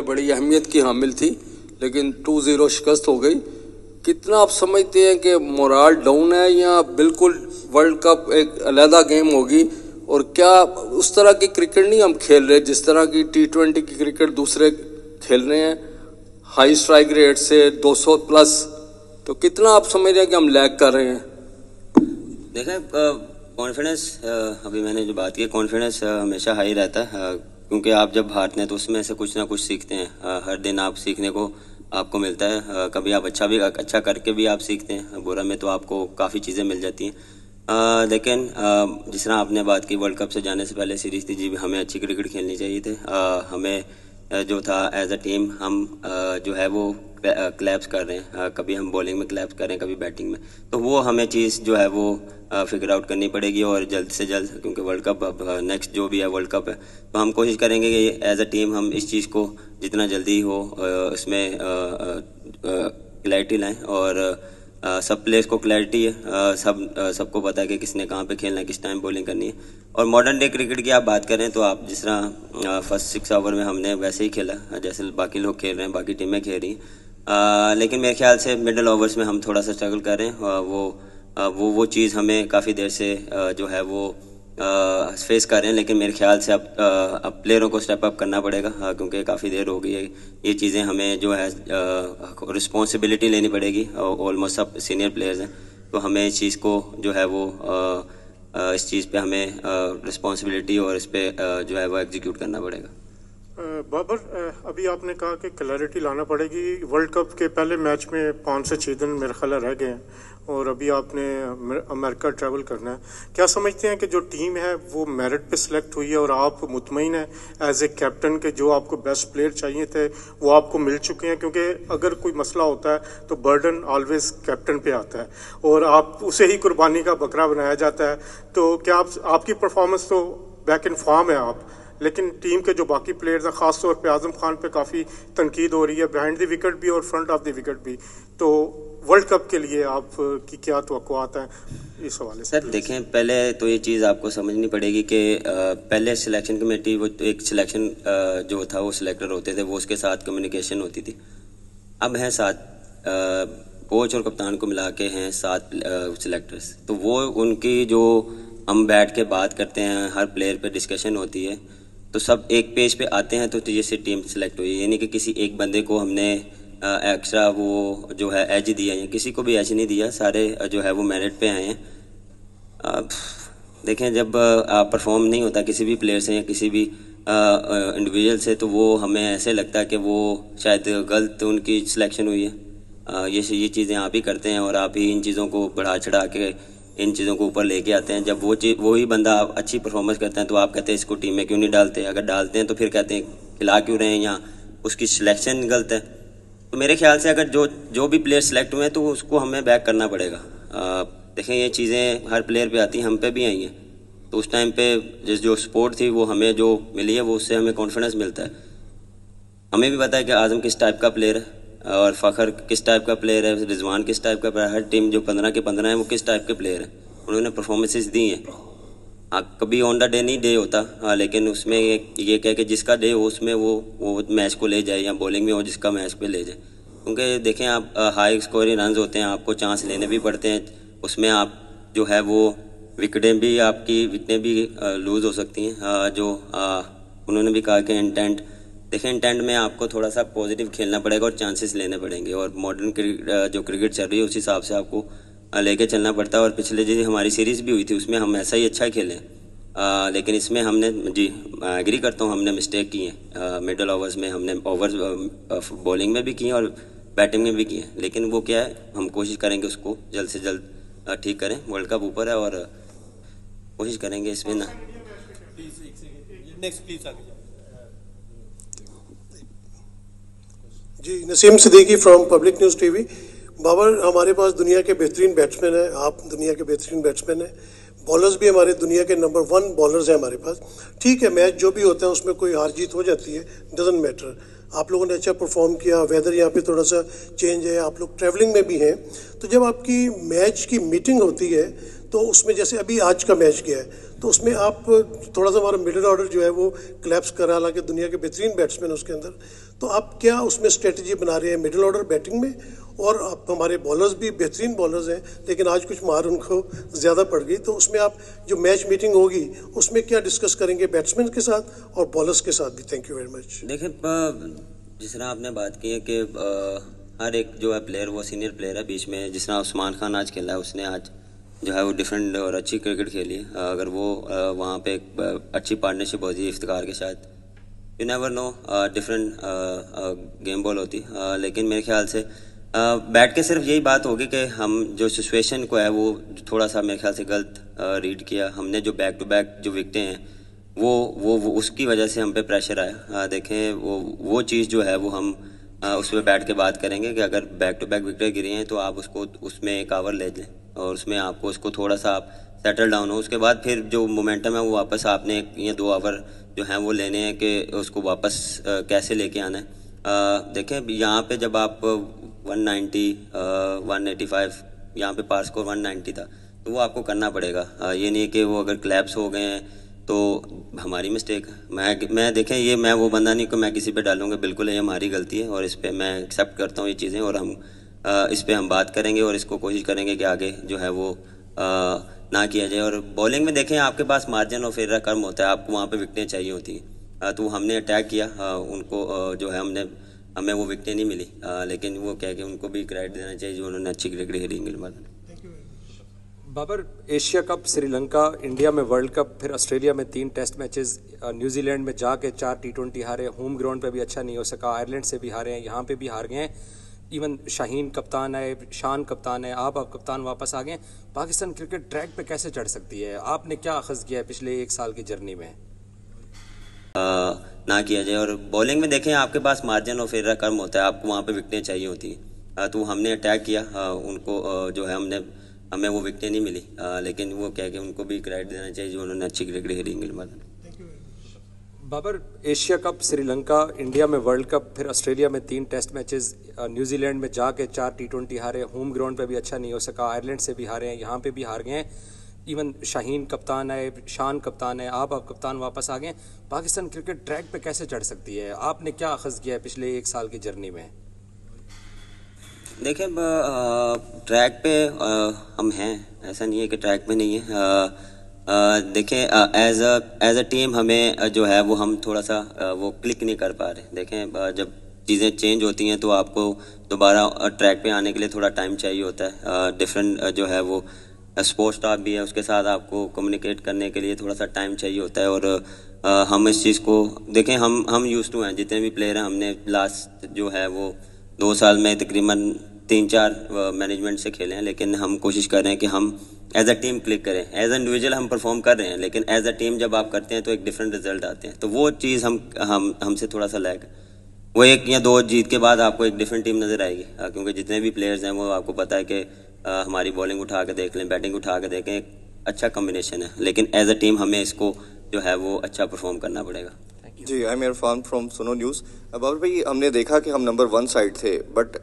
बड़ी अहमियत की हामिल थी, लेकिन 2-0 शिकस्त हो गई। कितना आप समझते हैं कि मोराल डाउन है या बिल्कुल वर्ल्ड कप एक अलहदा गेम होगी? और क्या उस तरह की क्रिकेट नहीं हम खेल रहे जिस तरह की T20 की क्रिकेट दूसरे खेल रहे हैं, हाई स्ट्राइक रेट से 200 प्लस? तो कितना आप समझ रहे हैं कि हम लैग कर रहे हैं? देखें, कॉन्फिडेंस, अभी मैंने जो बात की, कॉन्फिडेंस हमेशा हाई रहता है, क्योंकि आप जब हारते हैं तो उसमें से कुछ ना कुछ सीखते हैं। हर दिन आप सीखने को आपको मिलता है। कभी आप अच्छा करके भी आप सीखते हैं, बुरा में तो आपको काफ़ी चीज़ें मिल जाती हैं। लेकिन जिस तरह आपने बात की, वर्ल्ड कप से जाने से पहले सीरीज थी जी, हमें अच्छी क्रिकेट खेलनी चाहिए थी। हमें जो था एज अ टीम, हम जो है वो क्लैप्स कर रहे हैं, कभी हम बॉलिंग में क्लैप्स कर रहे हैं, कभी बैटिंग में, तो वो हमें चीज़ जो है वो फिगर आउट करनी पड़ेगी और जल्द से जल्द, क्योंकि वर्ल्ड कप अब नेक्स्ट जो भी है वर्ल्ड कप है, तो हम कोशिश करेंगे कि एज अ टीम हम इस चीज़ को जितना जल्दी हो इसमें क्लैरिटी लाएँ। और सब प्लेयर्स को क्लैरिटी है, सबको पता है कि किसने कहाँ पे खेलना है, किस टाइम बॉलिंग करनी है। और मॉडर्न डे क्रिकेट की आप बात करें तो आप जिस तरह फर्स्ट 6 ओवर में हमने वैसे ही खेला जैसे बाकी लोग खेल रहे हैं, बाकी टीमें खेल रही हैं। लेकिन मेरे ख्याल से मिडल ओवर्स में हम थोड़ा सा स्ट्रगल कर रहे हैं। वो चीज़ हमें काफ़ी देर से जो है वो फेस कर रहे हैं। लेकिन मेरे ख्याल से अब प्लेयरों को स्टेप अप करना पड़ेगा, क्योंकि काफ़ी देर हो गई है। ये चीज़ें हमें जो है रिस्पॉन्सिबिलिटी लेनी पड़ेगी। ऑलमोस्ट सब सीनियर प्लेयर्स हैं, तो हमें इस चीज़ को जो है वो इस चीज़ पे हमें रिस्पॉन्सिबिलिटी और इस पे जो है वो एग्जीक्यूट करना पड़ेगा। बाबर, अभी आपने कहा कि क्लैरिटी लाना पड़ेगी। वर्ल्ड कप के पहले मैच में 5 से 6 दिन मेरे ख्याल रह गए हैं और अभी आपने अमेरिका ट्रैवल करना है। क्या समझते हैं कि जो टीम है वो मेरिट पे सिलेक्ट हुई है और आप मुतमईन हैं एज ए कैप्टन के जो आपको बेस्ट प्लेयर चाहिए थे वो आपको मिल चुके हैं? क्योंकि अगर कोई मसला होता है तो बर्डन ऑलवेज कैप्टन पे आता है और आप उसे ही कुर्बानी का बकरा बनाया जाता है। तो क्या आपकी परफॉर्मेंस तो बैक इन फॉर्म है आप, लेकिन टीम के जो बाकी प्लेयर्स हैं, खासतौर पे आजम खान पे काफ़ी तनकीद हो रही है, बिहाइंड द विकेट भी और फ्रंट ऑफ द विकेट भी। तो वर्ल्ड कप के लिए आप की क्या तवक्कुआत हैं इस हवाले से? सर देखें, पहले तो ये चीज़ आपको समझनी पड़ेगी कि पहले सिलेक्शन कमेटी, वो एक सिलेक्शन जो था वो सिलेक्टर होते थे, वो उसके साथ कम्युनिकेशन होती थी। अब हैं 7 कोच और कप्तान को मिला के हैं 7 सिलेक्टर्स। तो वो उनकी जो हम बैठ के बात करते हैं, हर प्लेयर पे डिस्कशन होती है, तो सब एक पेज पे आते हैं, तो जैसे टीम सिलेक्ट हुई। यानी कि किसी एक बंदे को हमने एक्स्ट्रा वो जो है एज दिया है, किसी को भी एज नहीं दिया, सारे जो है वो मेरिट पे आए हैं। देखें, जब परफॉर्म नहीं होता किसी भी प्लेयर से या किसी भी इंडिविजुअल से, तो वो हमें ऐसे लगता है कि वो शायद गलत उनकी सिलेक्शन हुई है। ये चीज़ें आप ही करते हैं और आप ही इन चीज़ों को बढ़ा चढ़ा के इन चीज़ों को ऊपर लेके आते हैं। जब वही बंदा अच्छी परफॉर्मेंस करता है तो आप कहते हैं इसको टीम में क्यों नहीं डालते? अगर डालते हैं तो फिर कहते हैं खिला क्यों रहे हैं, या उसकी सिलेक्शन गलत है। तो मेरे ख्याल से अगर जो भी प्लेयर सेलेक्ट हुए हैं तो उसको हमें बैक करना पड़ेगा। देखें, ये चीज़ें हर प्लेयर पे आती हैं, हम पे भी आई हैं। तो उस टाइम पे जो सपोर्ट थी वो हमें जो मिली है, वो उससे हमें कॉन्फिडेंस मिलता है। हमें भी पता है कि आज़म किस टाइप का प्लेयर है और फ़खर किस टाइप का प्लेयर है, रिजवान किस टाइप का प्लेयर है। हर टीम जो 15 के 15 है वो किस टाइप के प्लेयर है, उन्होंने परफॉर्मेंसेस दी हैं। कभी ऑन द डे नहीं डे होता, लेकिन उसमें ये कह के जिसका डे हो उसमें वो मैच को ले जाए, या बॉलिंग में हो जिसका मैच पे ले जाए। क्योंकि देखें, आप हाई स्कोरिंग रन होते हैं, आपको चांस लेने भी पड़ते हैं, उसमें आप जो है वो विकेटें भी लूज़ हो सकती हैं। जो उन्होंने भी कहा कि इंटेंट, देखें इंटेंट में आपको थोड़ा सा पॉजिटिव खेलना पड़ेगा और चांसेस लेने पड़ेंगे। और मॉडर्न जो क्रिकेट चल रही है उस हिसाब से आपको लेके चलना पड़ता है। और पिछले जो हमारी सीरीज़ भी हुई थी उसमें हम ऐसा ही अच्छा खेले, लेकिन इसमें हमने एग्री करता हूँ हमने मिस्टेक की है। मिडल ओवर्स में हमने ओवर्स बॉलिंग में भी की और बैटिंग में भी की है। लेकिन वो क्या है, हम कोशिश करेंगे उसको जल्द से जल्द ठीक करें। वर्ल्ड कप ऊपर है और कोशिश करेंगे इसमें ना। जी, Naseem Siddiqui from public news TV. Babar, हमारे पास दुनिया के बेहतरीन बैट्समैन हैं, आप दुनिया के बेहतरीन बैट्समैन हैं, बॉलर्स भी हमारे दुनिया के नंबर 1 बॉलर्स हैं हमारे पास। ठीक है, मैच जो भी होता है उसमें कोई हार जीत हो जाती है, डजंट मैटर। आप लोगों ने अच्छा परफॉर्म किया, वेदर यहाँ पे थोड़ा सा चेंज है, आप लोग ट्रैवलिंग में भी हैं, तो जब आपकी मैच की मीटिंग होती है तो उसमें जैसे अभी आज का मैच गया है तो उसमें आप थोड़ा सा हमारा मिडिल ऑर्डर जो है वो क्लैप्स करा, हालांकि दुनिया के बेहतरीन बैट्समैन उसके अंदर, तो आप क्या उसमें स्ट्रेटजी बना रहे हैं मिडिल ऑर्डर बैटिंग में? और आप हमारे बॉलर्स भी बेहतरीन बॉलर्स हैं लेकिन आज कुछ मार उनको ज़्यादा पड़ गई, तो उसमें आप जो मैच मीटिंग होगी उसमें क्या डिस्कस करेंगे बैट्समैन के साथ और बॉलर्स के साथ भी? Thank you very much. देखिए, जिस तरह आपने बात की है कि हर एक जो है प्लेयर वो सीनियर प्लेयर है बीच में, जिस तरह उस्मान खान आज खेला है, उसने आज जो है वो डिफरेंट और अच्छी क्रिकेट खेली है। अगर वो वहाँ पे एक अच्छी पार्टनरशिप होती है इफ्तिकार के साथ, you never know, different game ball होती। लेकिन मेरे ख्याल से बैट के सिर्फ यही बात होगी कि हम जो सिचुएशन को है वो थोड़ा सा मेरे ख्याल से गलत रीड किया हमने। जो बैक टू बैक जो विकटें हैं वो उसकी वजह से हम पे प्रेशर आया। देखें वो चीज़ जो है वो हम उस पर बैठ के बात करेंगे कि अगर बैक टू बैक विकेट गिरी हैं तो आप उसको उसमें एक ओवर ले लें और उसमें आपको उसको थोड़ा सा आप सेटल डाउन हो, उसके बाद फिर जो मोमेंटम है वो वापस आपने ये 2 ओवर जो हैं वो लेने हैं कि उसको वापस कैसे लेके आना है। देखें, यहाँ पे जब आप 190 185 यहाँ पे पार स्कोर 190 था तो वो आपको करना पड़ेगा। ये नहीं है कि वो अगर क्लैप्स हो गए हैं तो हमारी मिस्टेक है। मैं देखें, ये मैं वो बंदा नहीं कि मैं किसी पे डालूंगा, बिल्कुल ये हमारी गलती है और इस पे मैं एक्सेप्ट करता हूँ ये चीज़ें, और हम इस पे हम बात करेंगे और इसको कोशिश करेंगे कि आगे जो है वो ना किया जाए। और बॉलिंग में देखें, आपके पास मार्जिन ऑफ एरर कम होता है, आपको वहाँ पे विकटें चाहिए होती हैं। तो हमने अटैक किया उनको, जो है हमें वो विकटें नहीं मिली, लेकिन वो कह के उनको भी क्रेडिट देना चाहिए जो उन्होंने अच्छी क्रिकेट खेली इंग्लैंड में। Babar, Asia cup, Sri Lanka, India में वर्ल्ड कप, फिर ऑस्ट्रेलिया में 3 टेस्ट मैचेस, न्यूजीलैंड में जाके 4 T20 हारे, होम ग्राउंड पे भी अच्छा नहीं हो सका, आयरलैंड से भी हारे हैं, यहाँ पे भी हार गए हैं। इवन शाहीन कप्तान है, शान कप्तान है, आप कप्तान वापस आ गए। पाकिस्तान क्रिकेट ट्रैक पे कैसे चढ़ सकती है? आपने क्या अखज़ किया है पिछले 1 साल की जर्नी में? ना किया जाए। और बॉलिंग में देखें, आपके पास मार्जिन ऑफ एरर कम होता है, आपको वहाँ पे विकटें चाहिए होती हैं। तो हमने अटैक किया उनको, जो है हमें वो विकटें नहीं मिली, लेकिन वो कह के उनको भी क्रेडिट देना चाहिए जो उन्होंने अच्छी क्रिकेट खेली इंग्लैंड में। Babar, Asia cup, Sri Lanka, India में वर्ल्ड कप, फिर ऑस्ट्रेलिया में 3 टेस्ट मैचेस, न्यूजीलैंड में जाके 4 T20 हारे, होम ग्राउंड पे भी अच्छा नहीं हो सका, आयरलैंड से भी हारे हैं, यहाँ पे भी हार गए हैं। इवन शाहीन कप्तान है, शान कप्तान है, आप कप्तान वापस आ गए। पाकिस्तान क्रिकेट ट्रैक पे कैसे चढ़ सकती है? आपने क्या अखज़ किया है पिछले 1 साल की जर्नी में? देखें, ट्रैक पे हम हैं, ऐसा नहीं है कि ट्रैक पे नहीं है। देखें, एज अ टीम हमें जो है वो हम थोड़ा सा वो क्लिक नहीं कर पा रहे। देखें, जब चीज़ें चेंज होती हैं तो आपको दोबारा ट्रैक पे आने के लिए थोड़ा टाइम चाहिए होता है। डिफरेंट जो है वो स्पोर्ट्स स्टाफ भी है, उसके साथ आपको कम्युनिकेट करने के लिए थोड़ा सा टाइम चाहिए होता है। और हम इस चीज़ को देखें, हम यूज्ड टू हैं, जितने भी प्लेयर हैं हमने लास्ट जो है वो 2 साल में तकरीबन 3-4 मैनेजमेंट से खेले हैं, लेकिन हम कोशिश कर रहे हैं कि हम एज अ टीम क्लिक करें। एज अ इंडिविजुअल हम परफॉर्म कर रहे हैं, लेकिन एज अ टीम जब आप करते हैं तो एक डिफरेंट रिजल्ट आते हैं। तो वो चीज़ हमसे थोड़ा सा लैग, वो 1 या 2 जीत के बाद आपको एक डिफरेंट टीम नज़र आएगी, क्योंकि जितने भी प्लेयर्स हैं वो आपको पता है कि हमारी बॉलिंग उठा के देख लें, बैटिंग उठा के देखें, एक अच्छा कम्बिनेशन है, लेकिन एज अ टीम हमें इसको जो है वो अच्छा परफॉर्म करना पड़ेगा। जी, आई एम इरफान फ्रॉम सुनो न्यूज़। बाबर भाई, हमने देखा कि हम नंबर 1 साइड थे, बट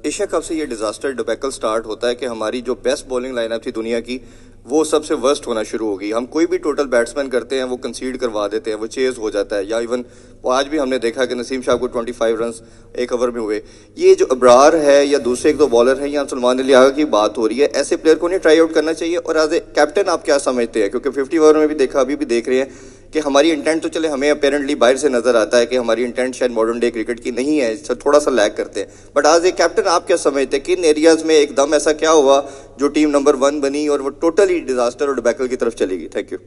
एशिया कप से ये डिजास्टर डिबैकल स्टार्ट होता है कि हमारी जो बेस्ट बॉलिंग लाइनअप थी दुनिया की वो सबसे वर्स्ट होना शुरू हो गई। हम कोई भी टोटल बैट्समैन करते हैं वो कंसीड करवा देते हैं, वो चेज हो जाता है, या इवन वो आज भी हमने देखा कि नसीम शाह को 25 रन 1 ओवर में हुए। ये जो अब्रार है या दूसरे 1-2 बॉलर हैं या सलमान अली आगा की बात हो रही है, ऐसे प्लेयर को नहीं ट्राई आउट करना चाहिए? और एज ए कैप्टन आप क्या समझते हैं? क्योंकि 50 ओवर में भी देखा, अभी भी देख रहे हैं कि हमारी इंटेंट तो चले, हमें अपेरेंटली बाहर से नजर आता है कि हमारी इंटेंट शायद मॉडर्न डे क्रिकेट की नहीं है, थोड़ा सा लैग करते हैं, बट आज एक कैप्टन आप क्या समझते हैं किन एरियाज में एकदम ऐसा क्या हुआ जो टीम नंबर 1 बनी और वो टोटली डिजास्टर और डिबैकल की तरफ चली गई? Thank you.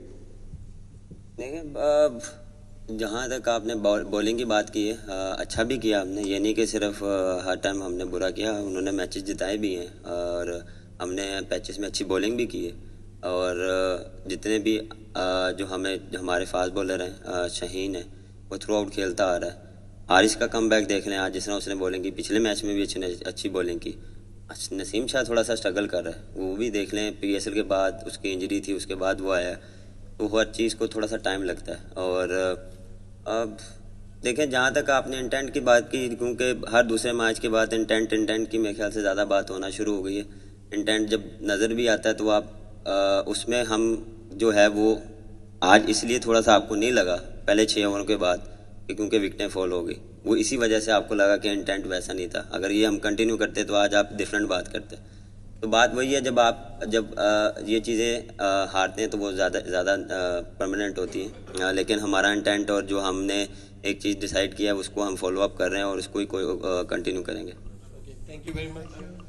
देखिए, जहाँ तक आपने बॉलिंग की बात की है, अच्छा भी किया हमने, ये नहीं कि सिर्फ हर टाइम हमने बुरा किया, उन्होंने मैचेस जिताए भी हैं और हमने पैचेस में अच्छी बॉलिंग भी की है। और जितने भी जो हमारे फास्ट बॉलर हैं, शाहीन है, वो थ्रू आउट खेलता आ रहा है। हारिस का कमबैक देख लें, आज जिस तरह उसने बॉलिंग की, पिछले मैच में भी अच्छी बॉलिंग की। नसीम शाह थोड़ा सा स्ट्रगल कर रहा है, वो भी देख लें, PSL के बाद उसकी इंजरी थी, उसके बाद वो आया, तो हर चीज़ को थोड़ा सा टाइम लगता है। और अब देखें, जहाँ तक आपने इंटेंट की बात की, क्योंकि हर दूसरे मैच के बाद इंटेंट की मेरे ख्याल से ज़्यादा बात होना शुरू हो गई है। इंटेंट जब नज़र भी आता है तो आप उसमें हम जो है वो आज इसलिए थोड़ा सा आपको नहीं लगा पहले 6 ओवरों के बाद कि क्योंकि विकेटें फॉल हो गई, वो इसी वजह से आपको लगा कि इंटेंट वैसा नहीं था। अगर ये हम कंटिन्यू करते तो आज आप डिफरेंट बात करते। तो बात वही है, जब ये चीज़ें हारते हैं तो वो ज़्यादा परमानेंट होती हैं, लेकिन हमारा इंटेंट और जो हमने एक चीज़ डिसाइड किया है उसको हम फॉलो अप कर रहे हैं और उसको ही कंटिन्यू करेंगे। Thank you very much.